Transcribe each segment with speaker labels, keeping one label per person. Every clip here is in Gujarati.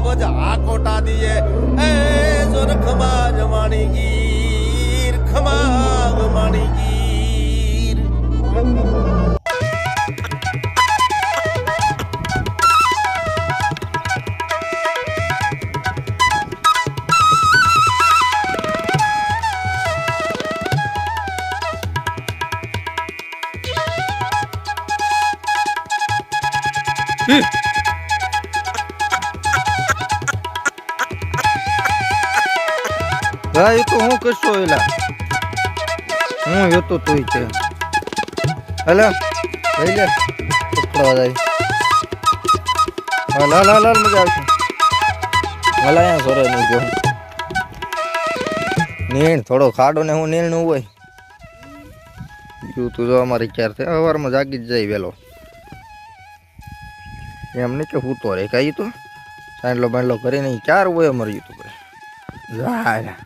Speaker 1: વજ આ કોટા દીએ એ જોર ખમા જમાણી ગીર ખમા ગમાણી ગીર
Speaker 2: ભાઈ તો હું કરશો એલા હું હતો તોય છે હલા લઈ લે પકડવા જાય હાલ હાલ હાલ હાલ મજા આવશે હાલ અહીંયા સોરે નહીં જો નીણ થોડો ખાડો ને હું નીણ હોય તું તું જો અમારી ક્યાર છે સવારમાં જાગી જ જાય વહેલો એમ નહીં કે હું તો રે કાંઈ તો સાંડલો બાંડલો કરીને ક્યારે હોય અમારે યુટ્યુબ જાય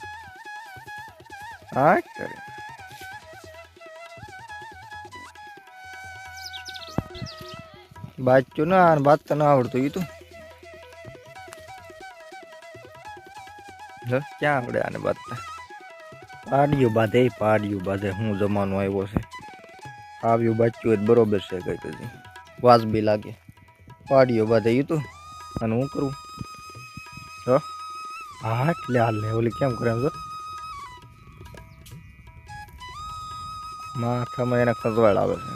Speaker 2: હા કરે બાચું ના બાત તો ના આવડતું એ તો ક્યાં આવડે આને બાતતા પાડ્યું બાંધે હું જમાનો આવ્યો છે આવ્યું બાચ્યું જ બરોબર છે કઈ કદી વાજબી લાગે પાડ્યો બાંધે એ તો અને હું કરું હા એટલે હાલ ને ઓલી કેમ કરે છો માથામાં એના ખસવાડ આવે છે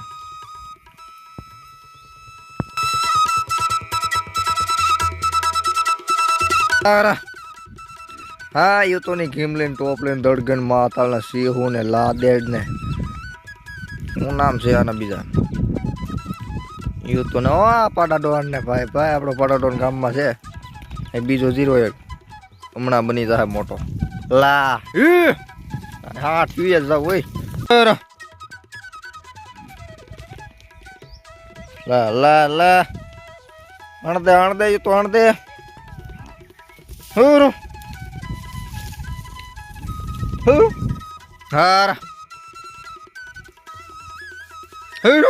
Speaker 2: હા એ તો ની ઘીમ લઈને ટોપ લઈને દડગન માતાળના સિંહુ ને લાદેડ ને શું નામ છે આના બીજા એ તો ને પાડાડોન ને ભાઈ ભાઈ આપણો પાડાડોન ગામમાં છે એ બીજો 01 હમણાં બની જાય મોટો લા હા પીએ જાવ હોય લા લા લા અણદે એ તો અણદે હુર હાર હુર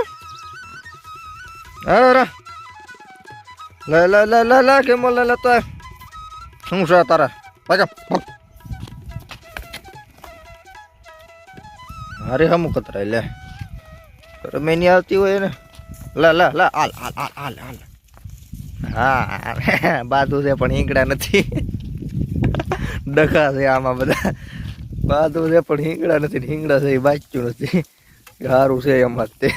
Speaker 2: હાર લે લે લે લે લે કે મોલ લે તો શું છે તારા પાછા અરે હમ કતરાય લે મેં નહીં આવતી હોય ને લે લે લે હાલ હાલ હાલ હાલ હાલ હા બાદુ છે પણ હિંગડા નથી ડખા છે આમાં બધા બાદુ છે પણ હિંગડા નથી હિંગડા છે એ બાચ્યું નથી સારું છે એમાં તે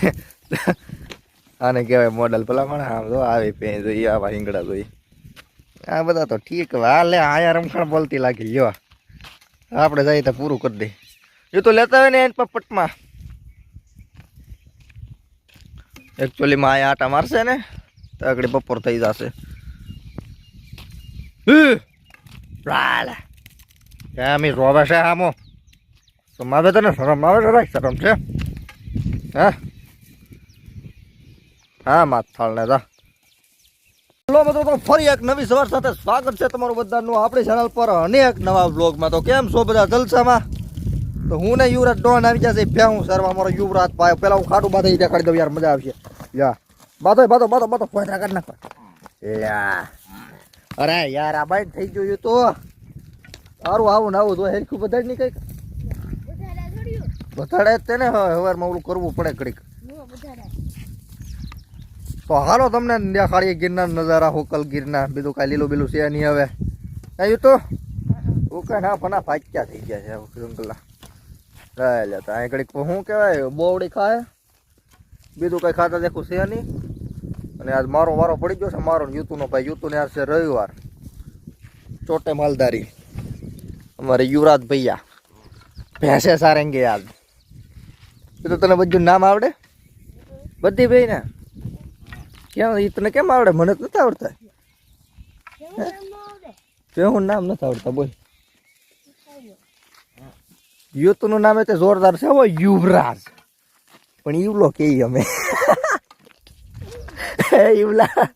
Speaker 2: આને કહેવાય મોડલ પેલા મને આમ તો આવી પે જોઈએ આવા હિંગડા જોઈએ આ બધા તો ઠીક હાલે આયા રમખાણ બોલતી લાગી લ્યો આપણે જઈએ તો પૂરું કરી દઈએ એ તો લેતા હોય ને એને પટમાં એકચ્યુઅલીમાં આયા આટા મારશે ને તો આગળ બપોર થઈ જશે મી રોવે છે આમો સમાવે તને શરમ આવે છે રાખ શરમ છે હા હા માથાળ ને જા હેલો મિત્રો તો ફરી એક નવી સવાર સાથે સ્વાગત છે તમારું બધાનું આપણી ચેનલ પર અનેક નવા વ્લોગમાં તો કેમ છો બધા જલસામાં તો હું ને યુવરાજ ડોન આવી જશે ભેહું સરવા મારો યુવરાજ ભાઈ પેલા હું ખાટું બાંધી દેખાડી દઉં યાર મજા આવશે યા બાતો ફોટા કાઢ નાખ અરે યાર આ બાઈટ થઈ ગયું તો સારું આવું ને આવું તો હેરખું બધા નહીં કઈક વધારે તેને હવારમાં ઓલું કરવું પડે કડીક તો હાલો તમને દેખાડીએ ગિરનાર નજારા હોકલ ગિરનાર બીજું કાંઈ લીલું બીલું છે નહીં હવે આવ્યું તો ઓકે ના ફના ફાચ્યા થઈ ગયા છે જંગલા લે તો અહીં કડીક શું કહેવાય બોવડી ખાય બીજું કંઈ ખાતા દેખું છે નહીં અને આજ મારો વારો પડી ગયો છે મારો યુતુનો ભાઈ યુતુને આજ છે રવિવાર ચોટે માલદારી અમારે યુવરાજ ભૈયા ભેંસે સારેંગે યાદ એ તો તને બધું નામ આવડે બધી ભાઈ ને કેમ એ તને કેમ આવડે મને જ નથી આવડતા હું નામ નથી આવડતા બોલ યુતુનું નામ એ જોરદાર છે હો યુવરાજ પણ ઈવલો કે અમે ઈવલા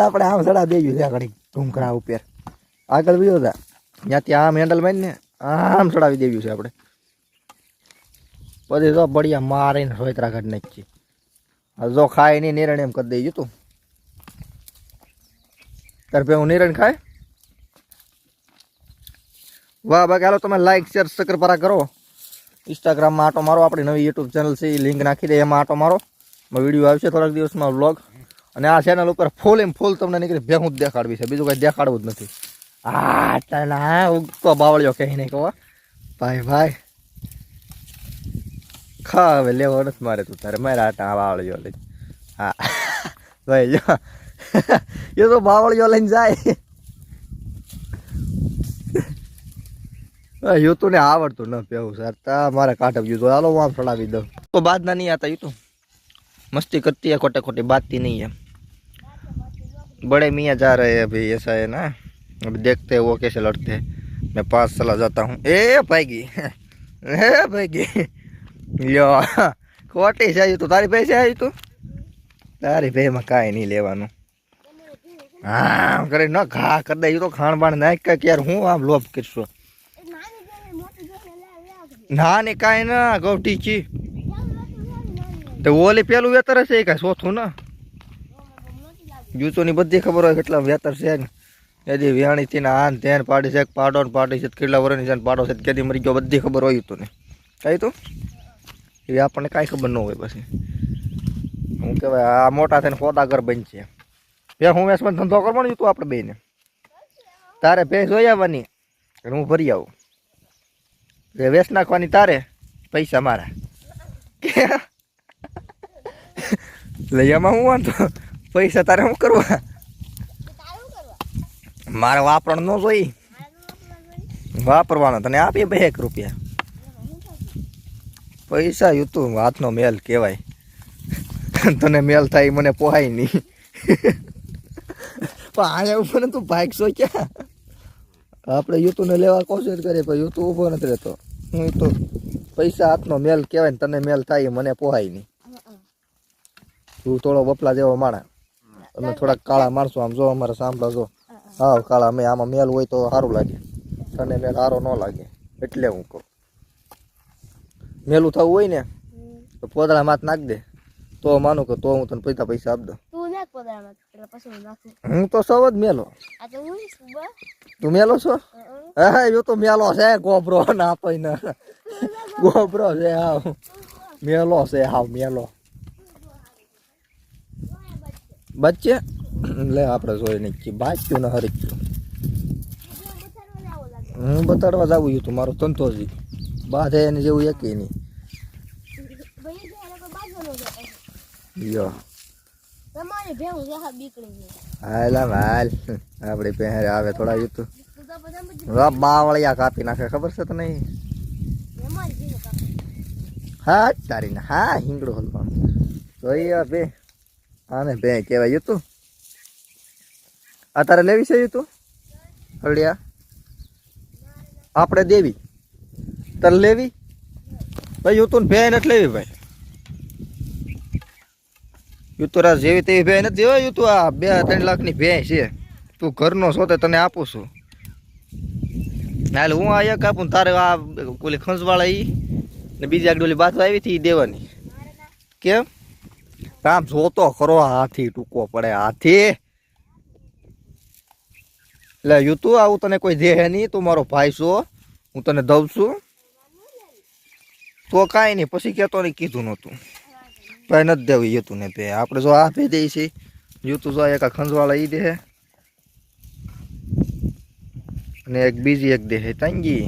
Speaker 2: આપણે આમ સડા દેયું છે આગળ ઢૂંકણા ઉપર આગળ બીજો હતા ત્યાંથી આમ હેન્ડલ મારીને આમ ચડાવી દેવ્યું છે આપણે પછી તો બળિયા મારીને સોયત્રા કાઢી નાખી જો ખાય નહીં નિર્ણય એમ કરી દઈ તું તાર ભેહું નિરણ ખાય. વાહ બાકી હાલો તમે લાઈક શેર સકરપરા કરો. ઇન્સ્ટાગ્રામમાં આટો મારો, આપણી નવી યુટ્યુબ ચેનલ છે એ લિંક નાખી દે, એમાં આટો મારો. વિડીયો આવશે થોડાક દિવસમાં વ્લોગ. અને આ ચેનલ ઉપર ફૂલ એમ ફૂલ તમને નીકળી ભેહું જ દેખાડવી છે, બીજું કંઈ દેખાડવું જ નથી. હા ઉગતો બાવળિયો કહી નહીં કહો ભાઈ ભાઈ. ખા હવે લેવો નથી મારે, તું તારે મારા આટા બાવળિયો લઈ. હા ભાઈ જો એ તો બાવળિયો લઈને જાય. યુતુ ને આવડતું ન પેવું સર, મારે કાઢવ્યું તો હાલો હું આમ ચડાવી દઉં તો બાદ ના નહીં આતા. યુતુ मस्ती करती है, खोटे खोटे बातती नहीं है. बड़े मियाँ जा रहे हैं अभी, ऐसा है ना. अभी देखते हैं वो कैसे लड़ते हैं. मैं पास चला जाता हूँ. ए भाईगी ए भाईगी લ્યો ખોટી છે તો તારી પૈસે આવી તું, તારી ભાઈ માં કાંઈ નહીં લેવાનું. હા કરે ન ઘા કરી દે તો ખાણ બાણ નાખ કે યાર હું આમ લોભ કરશો. ના ને કાંઈ ના ગૌઠી છી તો ઓલી પેલું વેતર હશે કાંઈ ચોથું ને. જૂતોની બધી ખબર હોય કેટલા વેતર છે ને. એથી વ્યાણી થી આન ધ્યાન પાડી છે, પાડો ને પાડી છે, કેટલા વર્ષની છે પાડો છે, કેદી મરી ગયો બધી ખબર હોય તું ને. કઈ તું એ આપણને કાંઈ ખબર ન હોય. પછી હું કહેવાય આ મોટા થઈને સોદાગર બનશે. બે હું વેસમાં ધંધો કરવાનો તું આપણે બેને. તારે ભેંસ જોઈ આવવાની, હું ભરી આવું. વેસ નાખવાની તારે, પૈસા મારા. લઈ આમાં હું વાંધો, પૈસા તારે શું કરવા? મારે વાપરણ ન જોઈ, વાપરવાનો તને આપીએ 2 રૂપિયા. પૈસા યુતું હાથનો મેલ કહેવાય. તને મેલ થાય મને પોહાય નહીં. પણ આયા ઉપર તું ભાગ સો ક્યાં? આપણે યુતુને લેવા કોશિશ કરીએ પણ યુતુ ઊભો નથી રહેતો. હું તો પૈસા હાથનો મેલ કહેવાય ને તને મેલ થાય મને પોહાય નહીં. તું થોડો બપલા જેવો માણા, તમે થોડાક કાળા માણસો આમ જો અમારા સાંભળો જો. હા કાળા અમે આમાં મેલ હોય તો સારું લાગે, તને મેલ સારો ન લાગે એટલે હું કહું. મેલું થવું હોય ને તો પોદળા માથ નાખ દે તો માનું કે તો હું તને પૈસા આપી દઉં. હું તો સૌ જ મેલો. તું મેલો છો? હા એ તો મેલો છે, ગોબરો ના આપે ને ગોબરો છે હાવ, મેલો છે હાવ મેલો. બચ્ચે લે આપણે જોઈ નહીં બાચ્યું ને હરી ગયું. હું બતાડવા જ આવું તું મારું સંતોષી બાધે એને જેવું એક નહીં. યો હાલ હાલ આપડી પહેરે આવે થોડા યુતું બાવળિયા કાપી નાખે ખબર છે તને? હા તારી ને હા હિંગડો હલવાનું જોઈએ બે. આને બે કહેવાય યુતું. આ તારે લેવી છે યુતું હળિયા? આપણે દેવી તારે લેવી ભાઈ? યુતું ભે નથી લેવી ભાઈ. યુતુરા જેવી તેવી ભે નથી દેવા યુતું. આ 2-3 લાખની ભે છે, તું ઘરનો છો તે તને આપું છું. હાલ હું આ એક આપું તારે આ ઓલી ખંજવાળા ઈ ને બીજી આગળ ઓલી બાથવા આવી હતી દેવાની. કેમ આમ જોતો ખરો હાથી ટૂંકો પડે હાથી. એટલે યુતુ આવું તને કોઈ દે નહીં, તું મારો ભાઈ છો, હું તને દઉં છું તો કાંઈ નહીં. પછી કહેતો નહીં કીધું નહોતું ભાઈ નથી દેવું યુતું ને પે. આપણે જો આ પે દઈએ છીએ યુતું જો એક ખંજવાળા ઈ દે અને એક બીજી એક દે તંગી.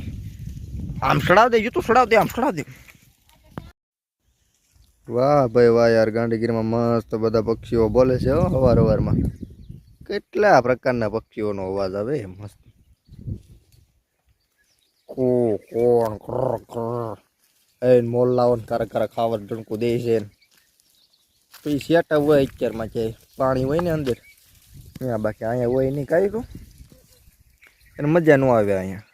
Speaker 2: આમ સડાવ દે યુતું, સડાવ દે, આમ સડાવ દે. વાહ ભાઈ વાહ યાર, ગાંધીગીરીમાં મસ્ત બધા પક્ષીઓ બોલે છે હો અવારમાં. કેટલા પ્રકારના પક્ષીઓનો અવાજ આવે મસ્ત. કો કોણ કર કર એ મોલ્લાઓ કારા કારા ખાવા ડંકું દે છે. પછી સેટા હોય અત્યારમાં કે પાણી હોય ને અંદર અહીંયા, બાકી અહીંયા હોય નહીં કાંઈ. તું એને મજા ન આવે અહીંયા.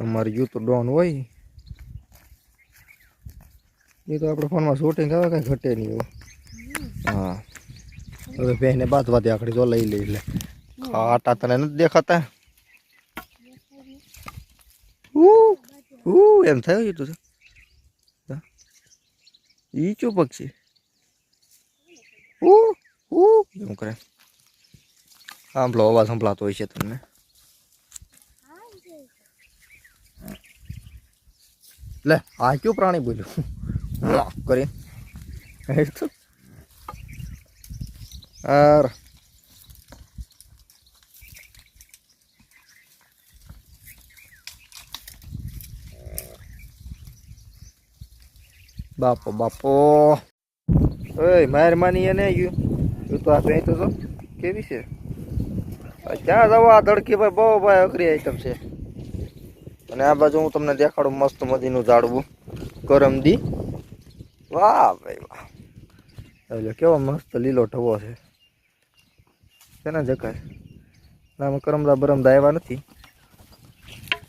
Speaker 2: અમારે યુતું ડોન હોય એ તો આપણે ફોનમાં શૂટિંગ આવે કાંઈ ઘટે નહીં એવું. હા હવે બેને બાંધવા દે આખડી જો લઈ લઈ. એટલે ખાટા તને નથી દેખાતા એમ થયું છે તું ઈ ચું પક્ષી એમ કરે. સાંભળો અવાજ સંભળાતો હોય છે તમને. લે આ કયું પ્રાણી બોલ્યું કરી યાર. બાપો બાપો ઓય મહેરબાની એને ગયું તું તો આ ભેં તો કેવી છે ક્યાં જવા આ તડકી ભાઈ બહુ ભાઈ અઘરી આઈટમ છે. અને આ બાજુ હું તમને દેખાડું મસ્ત મજીનું ઝાડવું કરમદી. વાહ ભાઈ વાહ એટલે કેવો મસ્ત લીલો ઢવો છે. શેના જકાય આમાં કરમદા બરમદા આવ્યા નથી.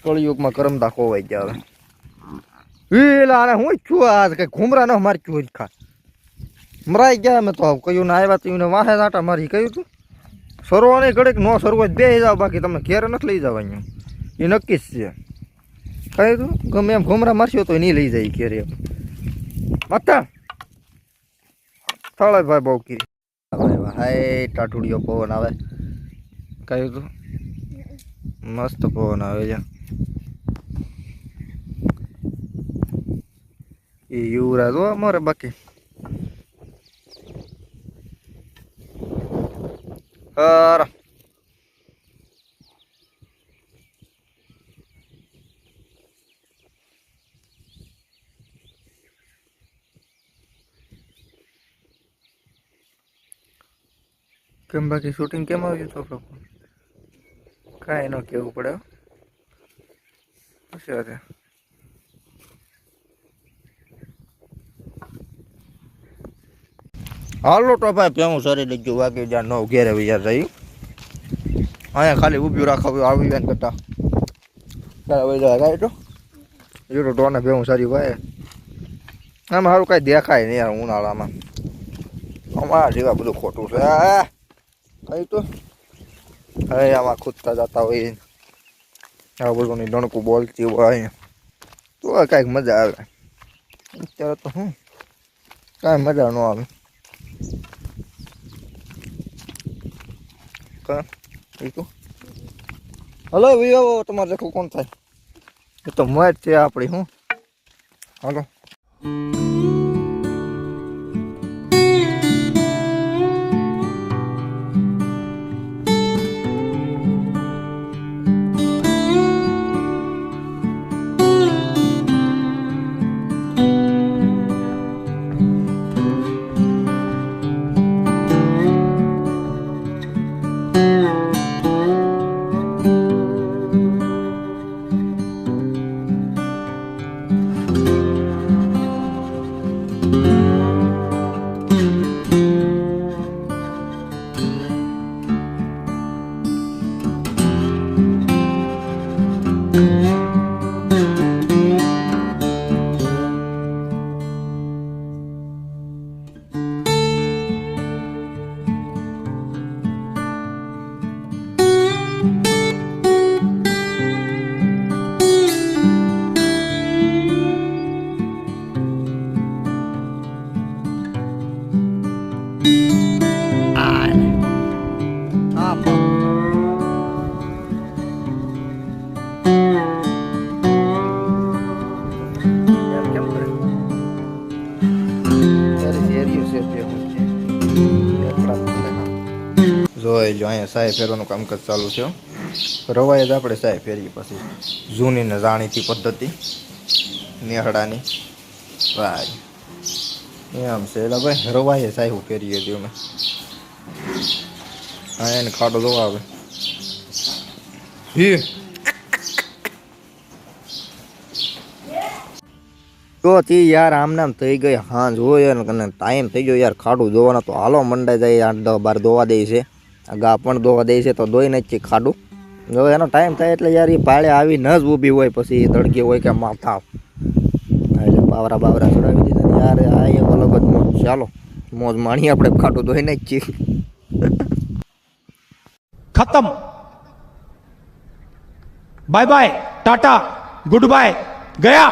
Speaker 2: કળિયુગમાં કરમદા ખોવાઈ ગયા હવે. એલા હું છું આજ કઈ ઘુમરા ન મારતું હોય ખા મરાઈ ગયા. મેં તો કયું ને આવ્યા તું વાહે આટા મારી કહ્યું તું સરવાની ઘડીક ન સરવો બે જાવ બાકી તમે ઘેર નથી લઈ જવા અહીંયા એ નક્કી જ છે. કહ્યું તું ગમે એમ ઘુમરા મારશો તો નહીં લઈ જાય ઘેર એમ માતા થળે ભાઈ બહુ કીરી હાય ટાટુડીઓ પવન આવે. કહ્યું તું મસ્ત પવન આવે છે. એ યુવરાજ હો અમારે બાકી હારા. કેમ બાકી શૂટિંગ કેમ આવ્યું છોકરો કાંઈ ન કહેવું પડે પછી. હાલો તો ભાઈ પેલું સરી લેજો વાગે જ્યાં નવ ઘેરે વિચાર થઈ અહીંયા ખાલી ઊભી રાખવું આવી જાય કરતા તો જો ટોને ભેવું સારી ભાઈ આમ સારું કાંઈ દેખાય નહીં યાર ઉનાળામાં. અમારા જેવા બધું ખોટું છે કઈ તો હવે આમાં ખૂદતા જતા હોય આ બધું ડણકું બોલતી હોય તો કાંઈક મજા આવે. અત્યારે તો હું કાંઈ મજા ન આવે. હલો ભાઈ તમારે દેખો કોણ થાય એ તો મોજ છે આપણી. હું હાલો જોઈ લો અહીંયા સાય ફેરવાનું કામકાજ ચાલુ છે. રવાય જ આપણે સાય ફેરીએ પછી જૂની ને જાણીતી પદ્ધતિ નેહડાની ભાઈ એમ છે. એટલે ભાઈ રવાય સાય હું ફેરીએ છીએ અમે. હા એને ખાડો જોવા આવે તો તી યાર આમ નામ થઈ ગઈ હાંજ હોય અને ટાઈમ થઈ ગયો યાર ખાડું ધોવાનો. તો હાલો મંડાઈ જાય 8-10 ધોવા દે છે. ગા પણ ધોવા દે છે તો ધોઈ નથી ખાડું. જો એનો ટાઈમ થાય એટલે યાર એ પાળે આવી ન જ ઊભી હોય પછી તડકી હોય કે માથા એટલે બાવરા બાવરા ચડાવી દીધા યાર. આ એક અલગ જ મોજ. ચાલો મોજ માણી આપણે ખાડું ધોઈ નથી છીએ.
Speaker 3: खत्म bye bye tata goodbye गया.